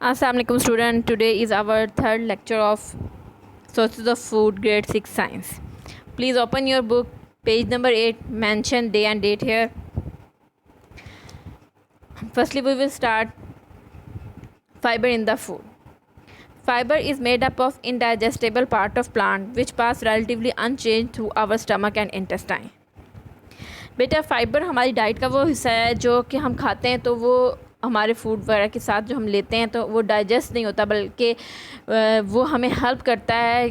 Assalamualaikum student. Today is our third lecture of Sources of Food Grade 6 Science. Please open your book, page number 8, mention day and date here. Firstly, we will start fiber in the food. Fiber is made up of indigestible part of plant which pass relatively unchanged through our stomach and intestine. बेटा fibre हमारी diet का वो हिस्सा है जो कि हम खाते हैं तो वो हमारे फूड वगैरह के साथ जो हम लेते हैं तो वो डाइजेस्ट नहीं होता, बल्कि वो हमें हेल्प करता है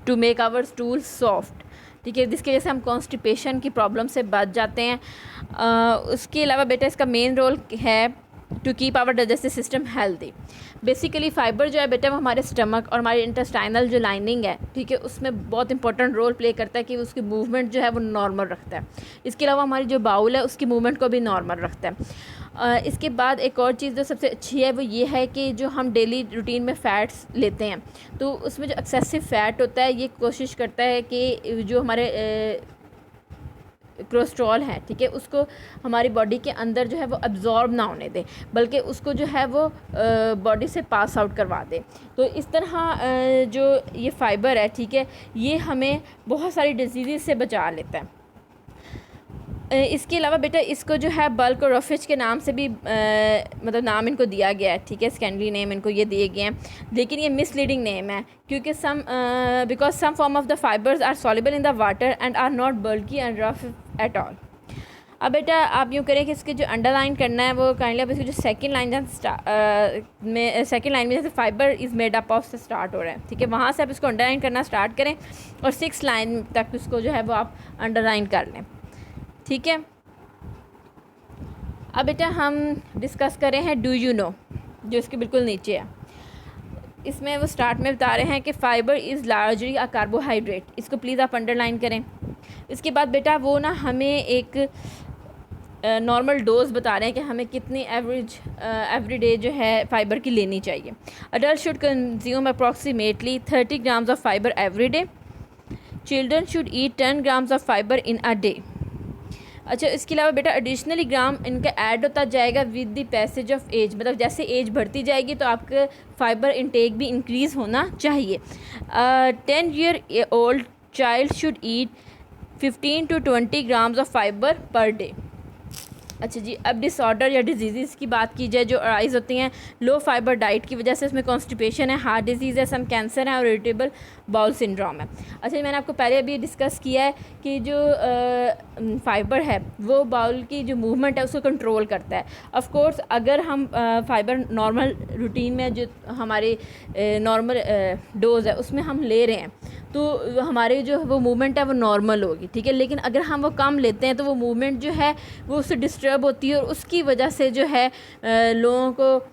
to make our stool soft, ठीक है, जिसकी वजह से हम कॉन्स्टिपेशन की प्रॉब्लम से बच जाते हैं। उसके अलावा बेटा इसका मेन रोल है to keep our digestive system healthy. Basically fibre जो है बेटा वो हमारे स्टमक और हमारी इंटेस्टाइनल जो लाइनिंग है, ठीक है, उसमें बहुत इंपॉर्टेंट रोल प्ले करता है कि उसकी मूवमेंट जो है वो नॉर्मल रखता है। इसके अलावा हमारी जो बाउल है उसकी मूवमेंट को भी नॉर्मल रखता है। इसके बाद एक और चीज़ जो सबसे अच्छी है वो ये है कि जो हम डेली रूटीन में फ़ैट्स लेते हैं तो उसमें जो एक्सेसिव फ़ैट होता है ये कोशिश करता है कि जो हमारे कोलेस्ट्रॉल है, ठीक है, उसको हमारी बॉडी के अंदर जो है वो अब्जॉर्ब ना होने दे, बल्कि उसको जो है वो बॉडी से पास आउट करवा दे। तो इस तरह जो ये फ़ाइबर है, ठीक है, ये हमें बहुत सारी डिजीज़ से बचा लेता है। इसके अलावा बेटा इसको जो है बल्क और रफिज के नाम से भी मतलब नाम इनको दिया गया है, ठीक है, सेकेंडरी नेम इनको ये दिए गए हैं, लेकिन ये मिसलीडिंग नेम है क्योंकि because some form of the fibres are soluble in the water and are not bulky and rough at all. अब बेटा आप यूँ करें कि इसके जो अंडरलाइन करना है वो काइंडली अब इसकी जो सेकंड लाइन में जैसे fibre is made up of से स्टार्ट हो रहा है, ठीक है, वहाँ से आप इसको अंडरलाइन करना स्टार्ट करें और 6 लाइन तक इसको जो है वो आप अंडरलाइन कर लें, ठीक है। अब बेटा हम डिस्कस करें हैं डू यू नो, जो इसके बिल्कुल नीचे है। इसमें वो स्टार्ट में बता रहे हैं कि fibre is largely a carbohydrate, इसको प्लीज़ आप अंडरलाइन करें। इसके बाद बेटा वो ना हमें एक नॉर्मल डोज बता रहे हैं कि हमें कितनी एवरी डे जो है फ़ाइबर की लेनी चाहिए। Adult should consume approximately 30 grams of fibre every day. Children should eat 10 grams of fibre in a day. अच्छा, इसके अलावा बेटा एडिशनली ग्राम इनका ऐड होता जाएगा with the passage of age, मतलब जैसे एज बढ़ती जाएगी तो आपका फाइबर इंटेक भी इंक्रीज़ होना चाहिए। 10 year old child should eat 15 to 20 grams of fibre per day. अच्छा जी, अब डिसऑर्डर या डिजीज़ की बात की जाए जो अराइज़ होती हैं लो फाइबर डाइट की वजह से, इसमें कॉन्स्टिपेशन है, हार्ट डिजीज़ है, सम कैंसर है और इरिटेबल बाउल सिंड्रोम है। अच्छा, मैंने आपको पहले अभी डिस्कस किया है कि जो फ़ाइबर है वो बाउल की जो मूवमेंट है उसको कंट्रोल करता है। ऑफ़ कोर्स अगर हम फ़ाइबर नॉर्मल रूटीन में जो हमारे नॉर्मल डोज है उसमें हम ले रहे हैं तो हमारी जो वो मूवमेंट है वो नॉर्मल होगी, ठीक है, लेकिन अगर हम वो कम लेते हैं तो वो मूवमेंट जो है वो उससे डिस्टर्ब होती है और उसकी वजह से जो है लोगों को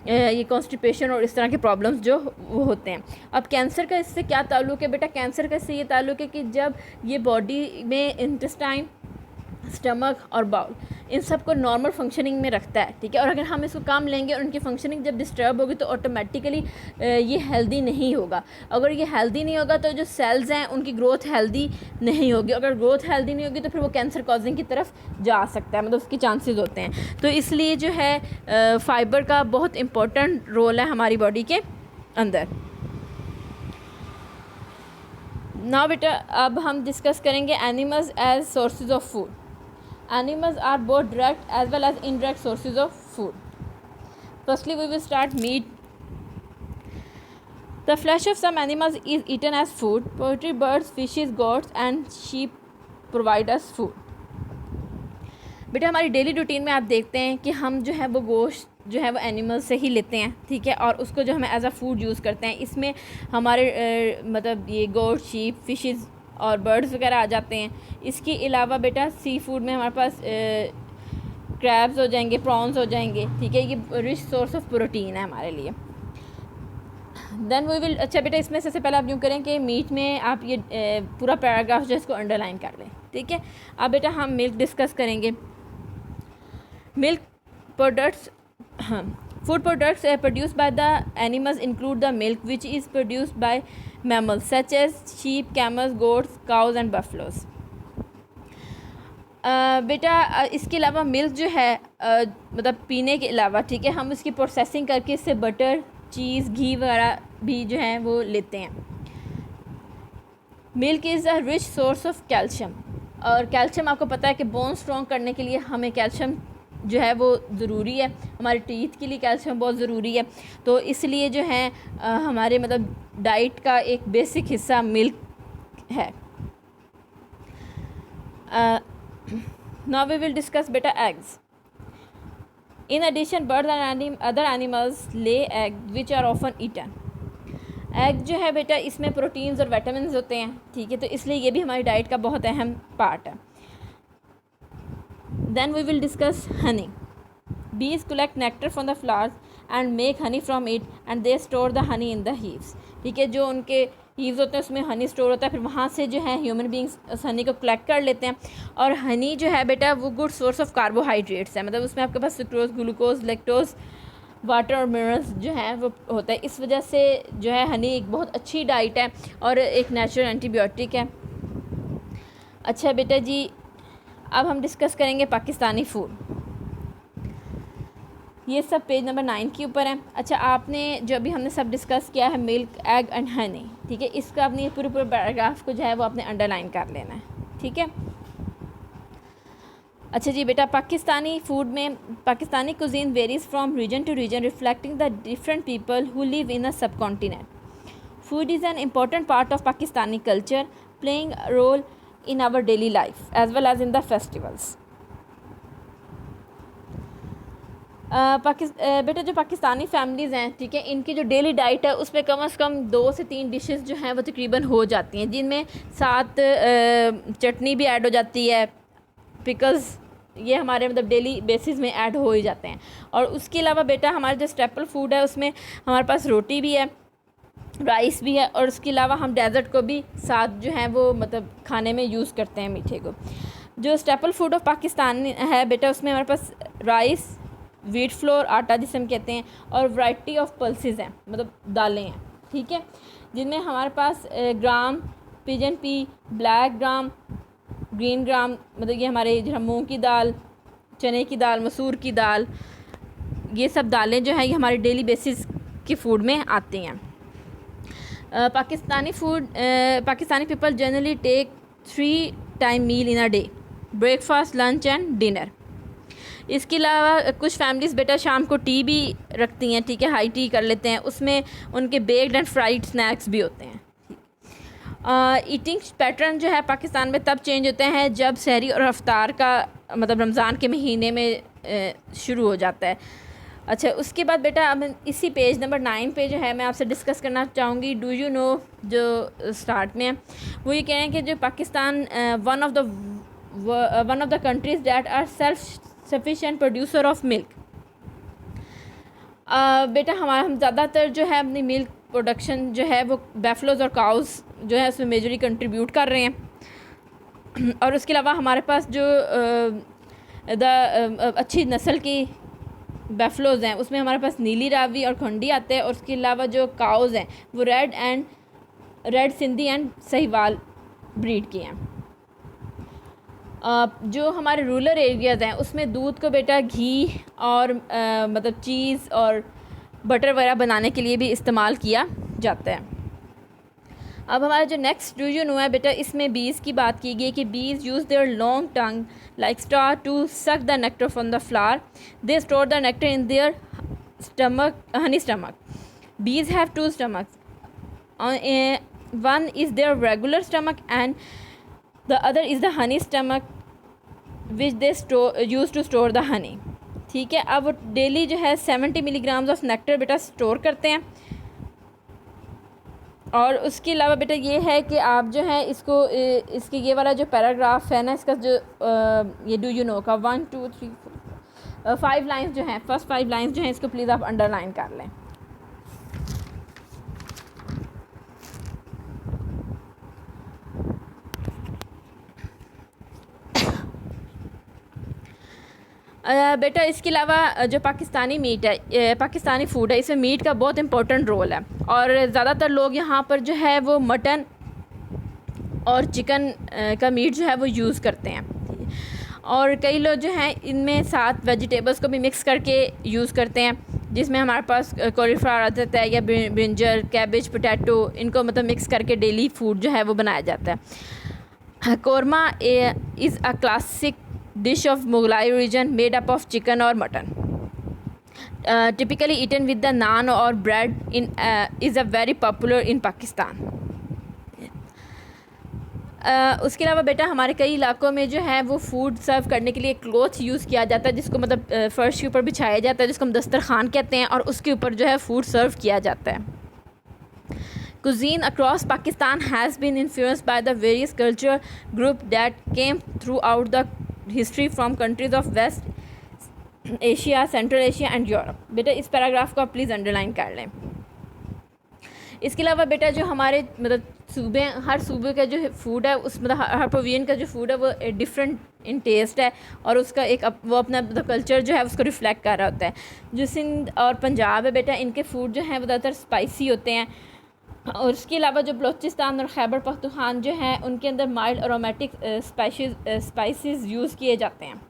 ये कॉन्स्टिपेशन और इस तरह के प्रॉब्लम्स जो वो होते हैं। अब कैंसर का इससे क्या ताल्लुक़ है बेटा? कैंसर का इससे ये ताल्लुक़ है कि जब ये बॉडी में इंटेस्टाइन, स्टमक और बाउल इन सब को नॉर्मल फंक्शनिंग में रखता है, ठीक है, और अगर हम इसको कम लेंगे और उनकी फंक्शनिंग जब डिस्टर्ब होगी तो ऑटोमेटिकली ये हेल्दी नहीं होगा। अगर ये हेल्दी नहीं होगा तो जो सेल्स हैं उनकी ग्रोथ हेल्दी नहीं होगी, अगर ग्रोथ हेल्दी नहीं होगी तो फिर वो कैंसर कॉजिंग की तरफ जा सकता है, मतलब उसके चांसेस होते हैं। तो इसलिए जो है फ़ाइबर का बहुत इम्पोर्टेंट रोल है हमारी बॉडी के अंदर। नाउ बेटा अब हम डिस्कस करेंगे animals as sources of food. Animals are both direct as well as indirect sources of food. Firstly, we will start meat. The flesh of some animals is eaten as food. Poultry, birds, fishes, goats and sheep provide us food. बेटा हमारी daily routine में आप देखते हैं कि हम जो है वो गोश्त जो है वो एनिमल से ही लेते हैं, ठीक है, और उसको जो हम एज अ फूड यूज़ करते हैं। इसमें हमारे मतलब ये गोट, शीप, फिशेस और बर्ड्स वगैरह आ जाते हैं। इसके अलावा बेटा सी फूड में हमारे पास क्रैब्स हो जाएंगे, प्रॉन्स हो जाएंगे, ठीक है, ये रिच सोर्स ऑफ प्रोटीन है हमारे लिए। देन वी विल, अच्छा बेटा इसमें सबसे पहले आप यूँ करें कि मीट में आप ये पूरा पैराग्राफ जो है इसको अंडरलाइन कर लें, ठीक है। अब बेटा हम मिल्क डिस्कस करेंगे। मिल्क प्रोडक्ट्स, हाँ, food products produced by the animals include the milk which is produced by mammals such as sheep, camels, goats, cows and buffaloes. बेटा इसके अलावा मिल्क जो है मतलब पीने के अलावा, ठीक है, हम इसकी प्रोसेसिंग करके इससे बटर, चीज़, घी वगैरह भी जो है वो लेते हैं। Milk is a rich source of calcium, और कैल्शियम आपको पता है कि बोन स्ट्रॉन्ग करने के लिए हमें कैल्शियम जो है वो ज़रूरी है, हमारे टीथ के लिए कैल्शियम बहुत ज़रूरी है। तो इसलिए जो है हमारे मतलब डाइट का एक बेसिक हिस्सा मिल्क है। Now we will discuss बेटा eggs. In addition, birds and other animals lay eggs which are often eaten. Egg जो है बेटा इसमें प्रोटीन्स और विटामिन्स होते हैं, ठीक है, तो इसलिए ये भी हमारी डाइट का बहुत अहम पार्ट है। Then we will discuss honey. Bees collect nectar from the flowers and make honey from it and they store the honey in the hives. ठीक है, जो उनके हीव्स होते हैं उसमें हनी स्टोर होता है, फिर वहाँ से जो है ह्यूमन बींग्स उस हनी को कलेक्ट कर लेते हैं। और हनी जो है बेटा वो गुड सोर्स ऑफ कार्बोहाइड्रेट्स है, मतलब उसमें आपके पास सुक्रोज, ग्लूकोज, लैक्टोज, वाटर और मिनरल्स जो है वो होता है। इस वजह से जो है हनी एक बहुत अच्छी डाइट है और एक नेचुरल एंटीबायोटिक है। अच्छा बेटा जी, अब हम डिस्कस करेंगे पाकिस्तानी फूड। ये सब पेज नंबर 9 के ऊपर है। अच्छा, आपने जो अभी हमने सब डिस्कस किया है मिल्क, एग एंड हनी, ठीक है, इसका अपनी पूरे पैराग्राफ को जो है वो आपने अंडरलाइन कर लेना है, ठीक है। अच्छा जी बेटा, पाकिस्तानी फूड में Pakistani cuisine varies from region to region reflecting the different people who live in a subcontinent. Food is an important part of Pakistani culture, playing a role in our daily life as well as in the festivals. बेटा जो Pakistani families हैं, ठीक है, इनकी जो daily diet है उसमें कम से कम 2 से 3 डिशेस जो हैं वो तकरीबन हो जाती हैं, जिनमें साथ चटनी भी ऐड हो जाती है, पिकल्स, ये हमारे मतलब डेली बेसिस में ऐड हो ही जाते हैं. और उसके अलावा बेटा हमारा जो स्टेपल फूड है उसमें हमारे पास रोटी भी है, राइस भी है, और उसके अलावा हम डेज़र्ट को भी साथ जो है वो मतलब खाने में यूज़ करते हैं मीठे को. जो स्टेपल फूड ऑफ पाकिस्तान है बेटा उसमें हमारे पास राइस, वीट फ्लोर, आटा जिसे हम कहते हैं, और वैरायटी ऑफ पल्सेस हैं, मतलब दालें हैं, ठीक है, जिनमें हमारे पास gram, pigeon pea, black gram, green gram, मतलब ये हमारे जो मूंग की दाल, चने की दाल, मसूर की दाल, ये सब दालें जो हैं ये हमारे डेली बेसिस के फूड में आती हैं. Pakistani people generally take 3 time meal in a day, breakfast, lunch and dinner. इसके अलावा कुछ फैमिलीज़ बेटा शाम को टी भी रखती हैं, ठीक है, हाई टी कर लेते हैं, उसमें उनके बेक्ड एंड फ्राइड स्नैक्स भी होते हैं. ईटिंग पैटर्न जो है पाकिस्तान में तब चेंज होते हैं जब सहरी और अफ्तार का मतलब रमज़ान के महीने में शुरू हो जाता है. अच्छा, उसके बाद बेटा अब इसी पेज नंबर 9 पे जो है मैं आपसे डिस्कस करना चाहूँगी डू यू नो, जो स्टार्ट में है वो ये कह रहे हैं कि जो Pakistan one of the countries that are self sufficient producer of milk. बेटा हम ज़्यादातर जो है अपनी मिल्क प्रोडक्शन जो है वो बैफलोज और काउस जो है उसमें मेजरली कंट्रीब्यूट कर रहे हैं. और उसके अलावा हमारे पास जो अच्छी नस्ल की बैफलोज हैं उसमें हमारे पास नीली रावी और खंडी आते हैं, और उसके अलावा जो काउज़ हैं वो red Sindhi and Sahiwal breed की हैं. जो हमारे रूरल एरियाज़ हैं उसमें दूध को बेटा घी और मतलब चीज़ और बटर वगैरह बनाने के लिए भी इस्तेमाल किया जाता है. अब हमारा जो नेक्स्ट डू यू नो है बेटा, इसमें बीज़ की बात की गई कि bees use their long tongue like straw to suck the nectar from the flower. They store the nectar in their stomach, honey stomach. Bees have 2 stomachs. One is their regular stomach and the other is the honey stomach which they use to store the honey. ठीक है, अब वो daily जो है 70 milligrams of nectar बेटा store करते हैं. और उसके अलावा बेटा ये है कि आप जो है इसको इसके ये वाला जो पैराग्राफ है ना, इसका जो ये डू यू नो का 1 2 3 4 5 लाइन्स जो हैं, फर्स्ट 5 लाइन्स जो हैं इसको प्लीज़ आप अंडरलाइन कर लें. बेटा इसके अलावा जो पाकिस्तानी मीट है, पाकिस्तानी फूड है, इसमें मीट का बहुत इम्पोर्टेंट रोल है. और ज़्यादातर लोग यहाँ पर जो है वो मटन और चिकन का मीट जो है वो यूज़ करते हैं. और कई लोग जो हैं इनमें साथ वेजिटेबल्स को भी मिक्स करके यूज़ करते हैं, जिसमें हमारे पास कॉलीफ्लावर आ जाता है या ब्रिंजल, कैबेज, पोटैटो, इनको मतलब मिक्स करके डेली फूड जो है वो बनाया जाता है। Korma is a classic dish of Mughlai region made up of chicken और mutton, typically eaten with the naan or bread is a very popular in Pakistan. उसके अलावा बेटा हमारे कई इलाकों में जो है वो फूड सर्व करने के लिए क्लॉथ यूज़ किया जाता है, जिसको मतलब फ़र्श के ऊपर बिछाया जाता है, जिसको हम दस्तरखान कहते हैं, और उसके ऊपर जो है फूड सर्व किया जाता है। Cuisine across Pakistan has been influenced by the various cultural groups that came throughout the history from countries of West Asia, central Asia and Europe. बेटा इस पैराग्राफ को आप प्लीज़ अंडरलाइन कर लें। इसके अलावा बेटा जो हमारे मतलब सूबे, हर सूबे का जो फूड है उस मतलब हर प्रोविजन का जो फूड है वो डिफरेंट इन टेस्ट है, और उसका एक वो अपना मतलब कल्चर जो है उसको रिफ्लेक्ट कर रहा होता है। जो सिंध और पंजाब है बेटा, इनके फूड जो हैं वो ज़्यादातर स्पाइसी होते हैं, और उसके अलावा जो बलूचिस्तान और खैबर पख्तूनख्वा जो है उनके अंदर माइल्ड अरोमेटिक स्पाइसेस यूज़ किए जाते हैं,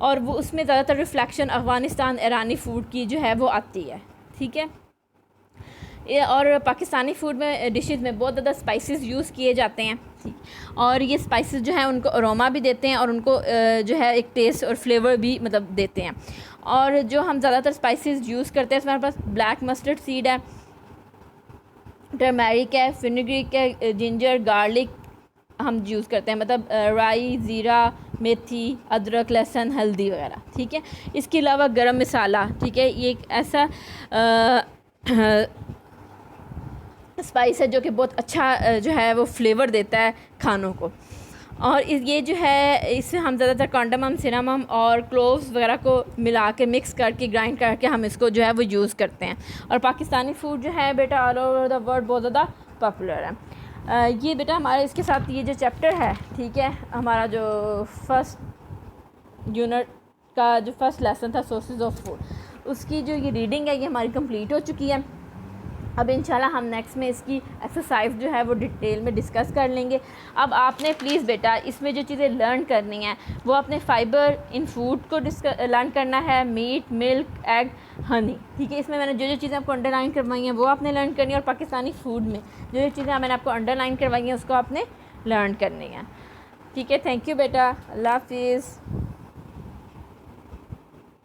और वो उसमें ज़्यादातर रिफ्लेक्शन अफ़गानिस्तान ईरानी फूड की जो है वो आती है। ठीक है, ये और पाकिस्तानी फूड में डिशेस में बहुत ज़्यादा स्पाइसेस यूज़ किए जाते हैं, और ये स्पाइसेस जो हैं उनको अरोमा भी देते हैं और उनको जो है एक टेस्ट और फ्लेवर भी मतलब देते हैं। और जो हम ज़्यादातर स्पाइसेस यूज़ करते हैं, इसमें हमारे पास ब्लैक मस्टर्ड सीड है, टर्मेरिक है, फिनिग्रिक है, जिंजर, गार्लिक हम यूज़ करते हैं, मतलब राई, ज़ीरा, मेथी, अदरक, लहसुन, हल्दी वगैरह। ठीक है, इसके अलावा गरम मसाला, ठीक है, ये एक ऐसा स्पाइस है जो कि बहुत अच्छा जो है वो फ्लेवर देता है खानों को। और ये जो है इससे हम ज़्यादातर कार्डमम, सिनेमम और क्लोव्स वगैरह को मिला के मिक्स करके ग्राइंड करके हम इसको जो है वो यूज़ करते हैं। और पाकिस्तानी फूड जो है बेटा ऑल ओवर द वर्ल्ड बहुत ज़्यादा पॉपुलर है। ये बेटा हमारे इसके साथ ये जो चैप्टर है, ठीक है, हमारा जो फर्स्ट यूनिट का जो फर्स्ट लेसन था सोर्सेज ऑफ फूड, उसकी जो ये रीडिंग है ये हमारी कंप्लीट हो चुकी है। अब इंशाल्लाह हम नेक्स्ट में इसकी एक्सरसाइज जो है वो डिटेल में डिस्कस कर लेंगे। अब आपने प्लीज़ बेटा इसमें जो चीज़ें लर्न करनी हैं वो अपने फाइबर इन फूड को लर्न करना है, मीट, मिल्क, एग, हनी। ठीक है, इसमें मैंने जो जो चीज़ें आपको अंडरलाइन करवाई हैं वो आपने लर्न करनी है, और पाकिस्तानी फूड में जो जो चीज़ें मैंने आपको अंडरलाइन करवाई हैं उसको आपने लर्न करनी है। ठीक है, थैंक यू बेटा, अल्लाह हाफिज़।